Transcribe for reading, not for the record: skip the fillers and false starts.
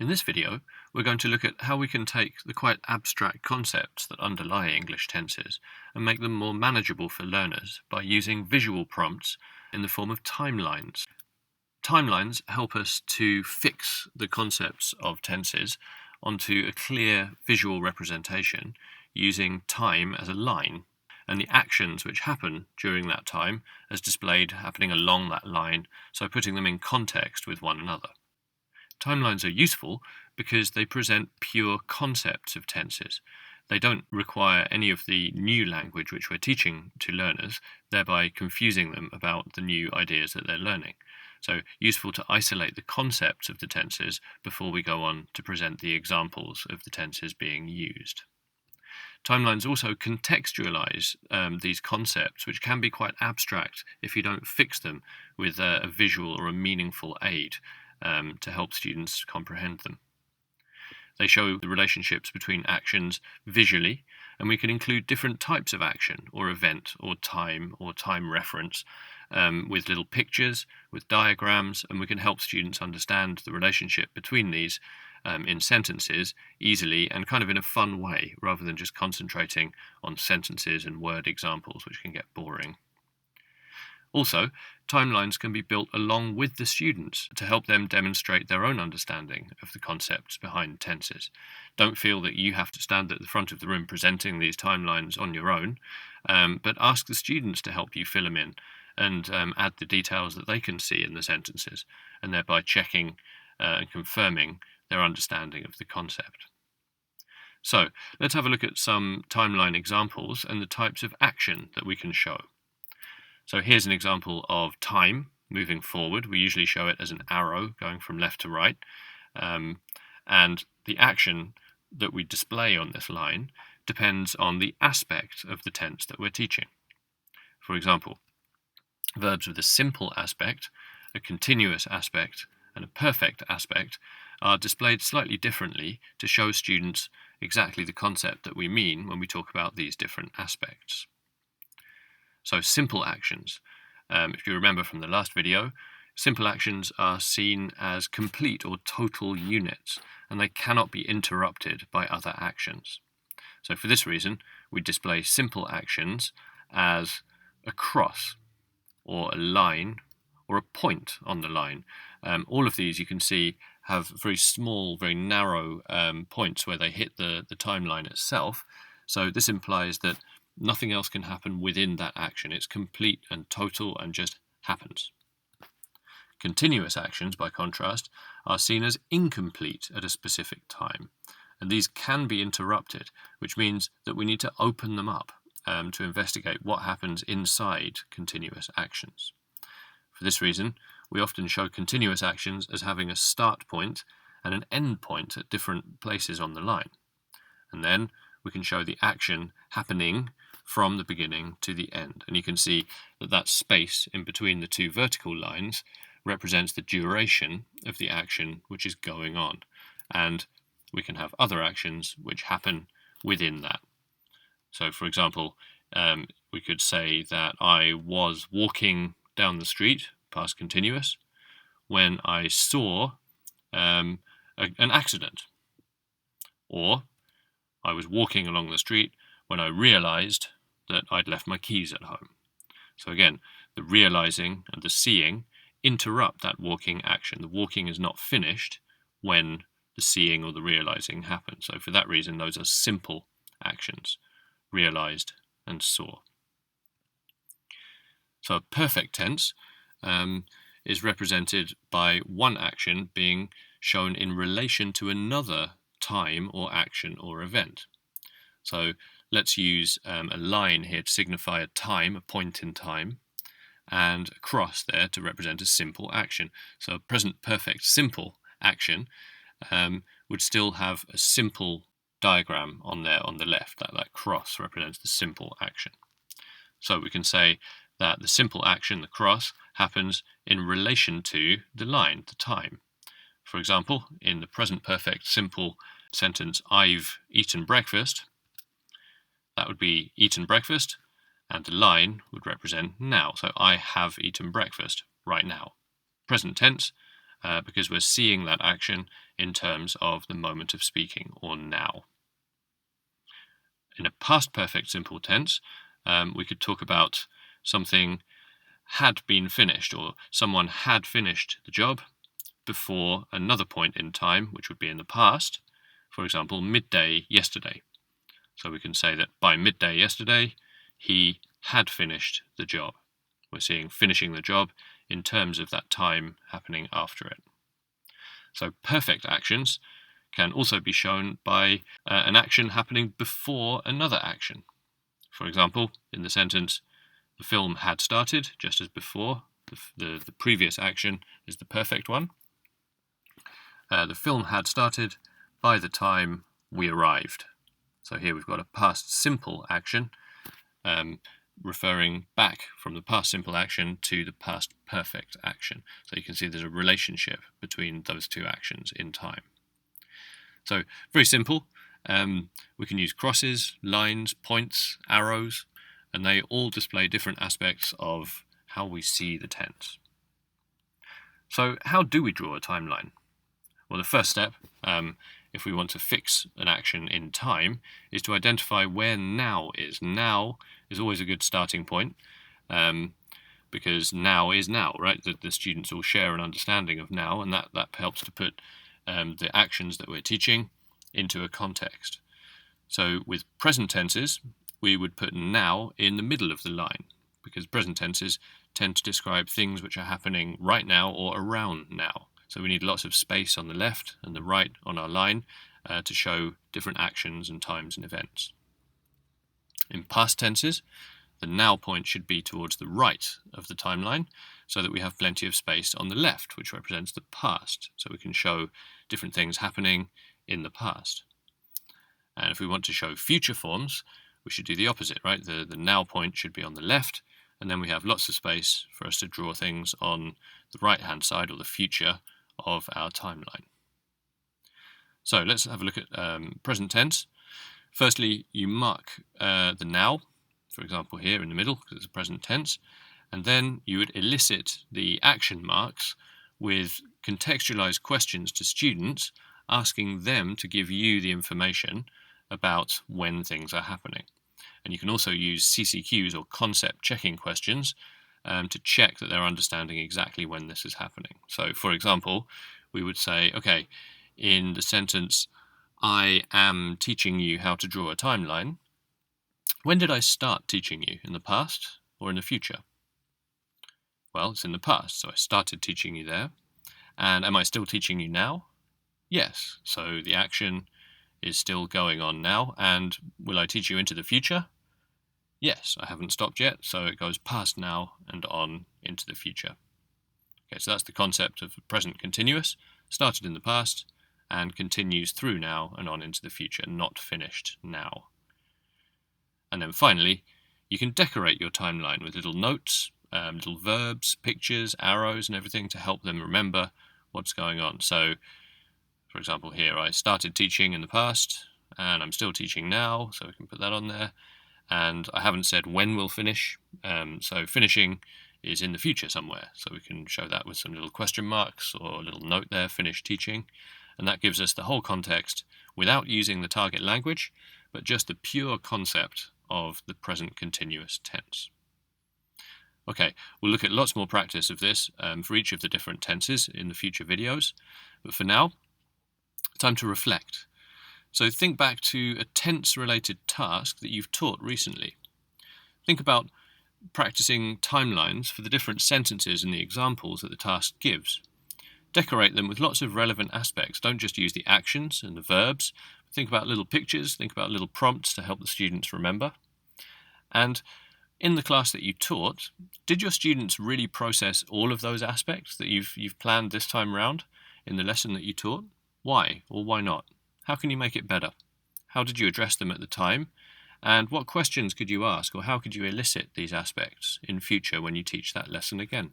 In this video, we're going to look at how we can take the quite abstract concepts that underlie English tenses and make them more manageable for learners by using visual prompts in the form of timelines. Timelines help us to fix the concepts of tenses onto a clear visual representation using time as a line, and the actions which happen during that time as displayed happening along that line, so putting them in context with one another. Timelines are useful because they present pure concepts of tenses. They don't require any of the new language which we're teaching to learners, thereby confusing them about the new ideas that they're learning. So useful to isolate the concepts of the tenses before we go on to present the examples of the tenses being used. Timelines also contextualize these concepts, which can be quite abstract if you don't fix them with a visual or a meaningful aid to help students comprehend them. They show the relationships between actions visually, and we can include different types of action or event or time reference with little pictures, with diagrams, and we can help students understand the relationship between these in sentences easily and kind of in a fun way, rather than just concentrating on sentences and word examples, which can get boring. Also, timelines can be built along with the students to help them demonstrate their own understanding of the concepts behind tenses. Don't feel that you have to stand at the front of the room presenting these timelines on your own, but ask the students to help you fill them in and add the details that they can see in the sentences, and thereby checking and confirming their understanding of the concept. So, let's have a look at some timeline examples and the types of action that we can show. So here's an example of time moving forward. We usually show it as an arrow going from left to right. And the action that we display on this line depends on the aspect of the tense that we're teaching. For example, verbs with a simple aspect, a continuous aspect, and a perfect aspect are displayed slightly differently to show students exactly the concept that we mean when we talk about these different aspects. So simple actions. If you remember from the last video, simple actions are seen as complete or total units, and they cannot be interrupted by other actions. So for this reason, we display simple actions as a cross, or a line, or a point on the line. All of these you can see have very small, very narrow points where they hit the timeline itself. So this implies that nothing else can happen within that action. It's complete and total and just happens. Continuous actions, by contrast, are seen as incomplete at a specific time, and these can be interrupted, which means that we need to open them up to investigate what happens inside continuous actions. For this reason, we often show continuous actions as having a start point and an end point at different places on the line. And then we can show the action happening from the beginning to the end. And you can see that that space in between the two vertical lines represents the duration of the action which is going on. And we can have other actions which happen within that. So, for example, we could say that I was walking down the street, past continuous, when I saw an accident. Or I was walking along the street when I realized that I'd left my keys at home. So again, the realizing and the seeing interrupt that walking action. The walking is not finished when the seeing or the realizing happens. So for that reason, those are simple actions, realized and saw. So a perfect tense is represented by one action being shown in relation to another time or action or event. So let's use a line here to signify a time, a point in time, and a cross there to represent a simple action. So a present perfect simple action would still have a simple diagram on there on the left. That cross represents the simple action. So we can say that the simple action, the cross, happens in relation to the line, the time. For example, in the present perfect simple sentence, I've eaten breakfast, that would be eaten breakfast, and the line would represent now. So I have eaten breakfast right now. Present tense, because we're seeing that action in terms of the moment of speaking, or now. In a past perfect simple tense, we could talk about something had been finished, or someone had finished the job before another point in time, which would be in the past. For example, midday yesterday. So we can say that by midday yesterday, he had finished the job. We're seeing finishing the job in terms of that time happening after it. So perfect actions can also be shown by an action happening before another action. For example, in the sentence, the film had started, just as before, the previous action is the perfect one. The film had started by the time we arrived. So here we've got a past simple action referring back from the past simple action to the past perfect action. So you can see there's a relationship between those two actions in time. So very simple. We can use crosses, lines, points, arrows, and they all display different aspects of how we see the tense. So how do we draw a timeline? Well, the first step, if we want to fix an action in time, is to identify where now is. Now is always a good starting point, because now is now, right? The students all share an understanding of now, and that helps to put the actions that we're teaching into a context. So with present tenses, we would put now in the middle of the line, because present tenses tend to describe things which are happening right now or around now. So we need lots of space on the left and the right on our line to show different actions and times and events. In past tenses, the now point should be towards the right of the timeline, so that we have plenty of space on the left, which represents the past, so we can show different things happening in the past. And if we want to show future forms, we should do the opposite, right? The now point should be on the left, and then we have lots of space for us to draw things on the right-hand side, or the future of our timeline. So let's have a look at present tense. Firstly, you mark the now, for example here in the middle, because it's a present tense, and then you would elicit the action marks with contextualized questions to students, asking them to give you the information about when things are happening. And you can also use CCQs, or concept checking questions, to check that they're understanding exactly when this is happening. So, for example, we would say, okay, in the sentence, I am teaching you how to draw a timeline, when did I start teaching you? In the past or in the future? Well, it's in the past, so I started teaching you there. And am I still teaching you now? Yes, so the action is still going on now. And will I teach you into the future? Yes, I haven't stopped yet, so it goes past now and on into the future. Okay, so that's the concept of present continuous, started in the past and continues through now and on into the future, not finished now. And then finally, you can decorate your timeline with little notes, little verbs, pictures, arrows, and everything to help them remember what's going on. So, for example, here I started teaching in the past, and I'm still teaching now, so we can put that on there. And I haven't said when we'll finish, so finishing is in the future somewhere. So we can show that with some little question marks or a little note there, finish teaching. And that gives us the whole context without using the target language, but just the pure concept of the present continuous tense. Okay, we'll look at lots more practice of this for each of the different tenses in the future videos. But for now, time to reflect. So think back to a tense-related task that you've taught recently. Think about practicing timelines for the different sentences and the examples that the task gives. Decorate them with lots of relevant aspects. Don't just use the actions and the verbs. Think about little pictures, think about little prompts to help the students remember. And in the class that you taught, did your students really process all of those aspects that you've planned this time round in the lesson that you taught? Why or why not? How can you make it better? How did you address them at the time? And what questions could you ask, or how could you elicit these aspects in future when you teach that lesson again?